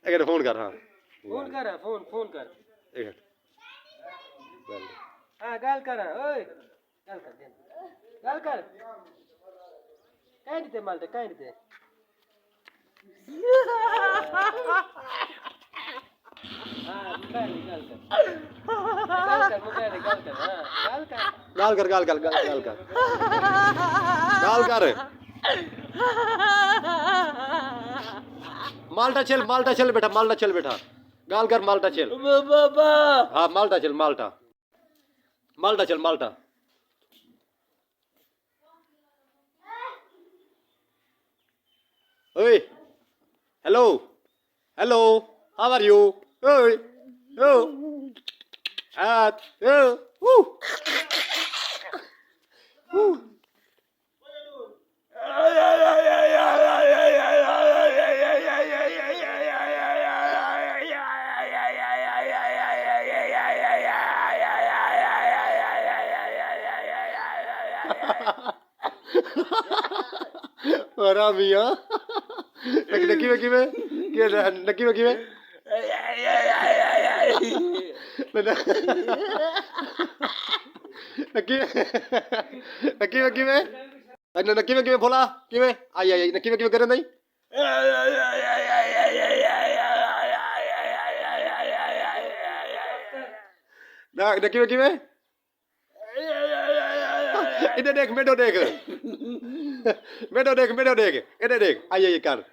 एक फोन कर हाँ फोन कर फोन फोन कर एक हाँ गाल कर ओए गाल कर काय नहीं थे मालते काय नहीं थे हाँ गाल कर गाल कर गाल कर माल्टा चल बेटा गाल कर माल्टा चल हाँ माल्टा चल माल्टा ओए हेलो हाउ आर यू ओए ओ Ramia. Naki में बोला कि में आई नकी में करे नहीं ना नकी में इधर देख मेडो देख इधर देख आई कर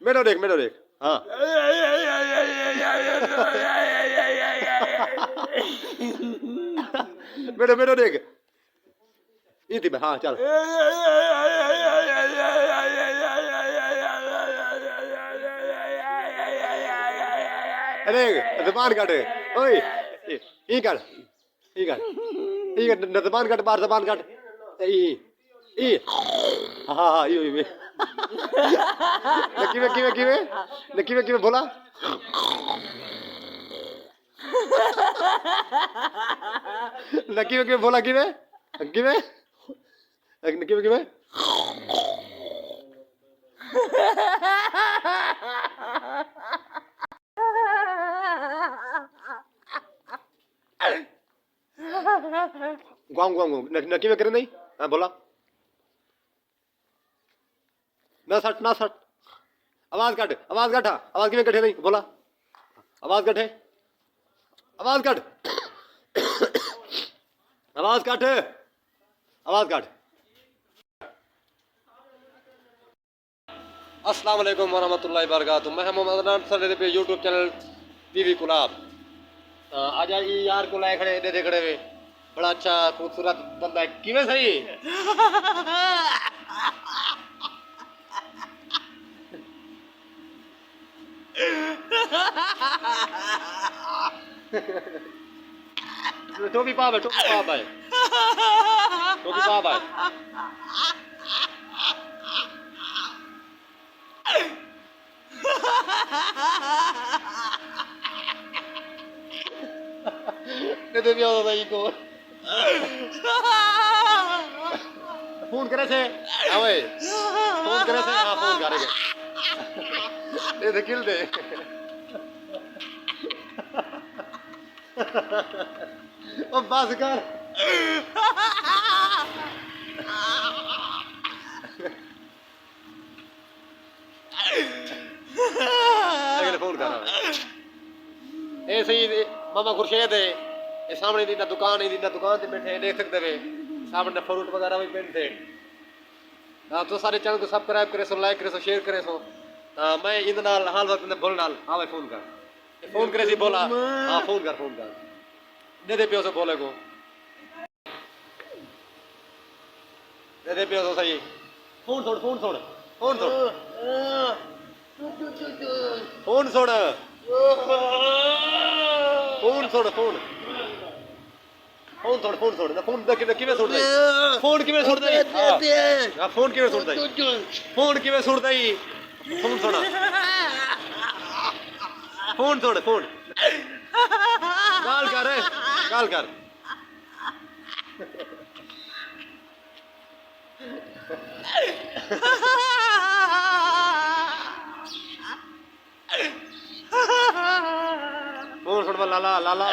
मेडो देख हाँ मेडो देख इधर में हाँ चल देख जबान काट ओए ई कर जबान काट बाहर जबान काट ई हाँ ये नकी में बोला नकी में बोला कि में नकी में गुआंग नकी में करे नहीं हाँ बोला ना सट आवाज कट आवाज की में कटे नहीं बोला आवाज कट अस्सलाम वालेकुम वरहमतुल्लाहि वबरकातुहू मैं मोहम्मद अदनान सर पे यूट्यूब चैनल टीवी गुलाब आज यार को लाए खड़े दे खड़े हुए बड़ा अच्छा खूबसूरत बंदा है किवें सही टोपी पा भाई दे भी होता है को फोन करे से आवे फोन करे से हाँ फोन करेंगे दे किल दे ओ बस कर अगले फोन कर ऐसे ही मामा खुर्शीद है ये सामने दी दुकान ते बैठे देख सकते वे सामने फ्रूट वगैरह भी पेंटे हाँ तो सारे चैनल को सब्सक्राइब करे सो लाइक करे सो शेयर करे सो मैं इन नाल हाल वक्त में बोल नाल हाँ भाई फोन करे सी बोला हाँ फोन कर दे पियो से बोले को दे पियो से सही फोन छोड़ फोन किवें छोड़ दई फोन किवें छोड़ दई हां फोन किवें छोड़ दई फोन छोड़ा फोन गाल कर लाला लाला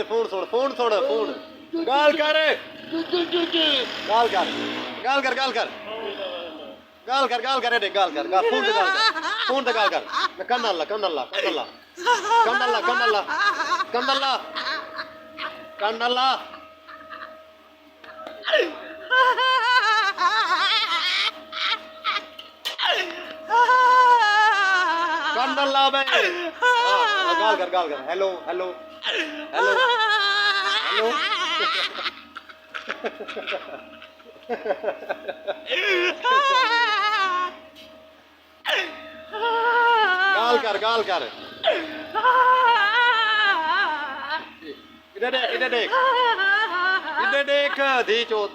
फोन छोड़ फोन छोड़ फोन गाल कर गाल कर गाल कर गाल कर गाल कर गाल कर गाल कर गाल फोन पे गाल कर कन्नल्ला कन्नल्ला कन्नल्ला कन्नल्ला कन्नल्ला कन्नल्ला कन्नल्ला कन्नल्ला बे गाल कर हेलो हेलो हेलो हेलो गाल कर इधर देख धी चोत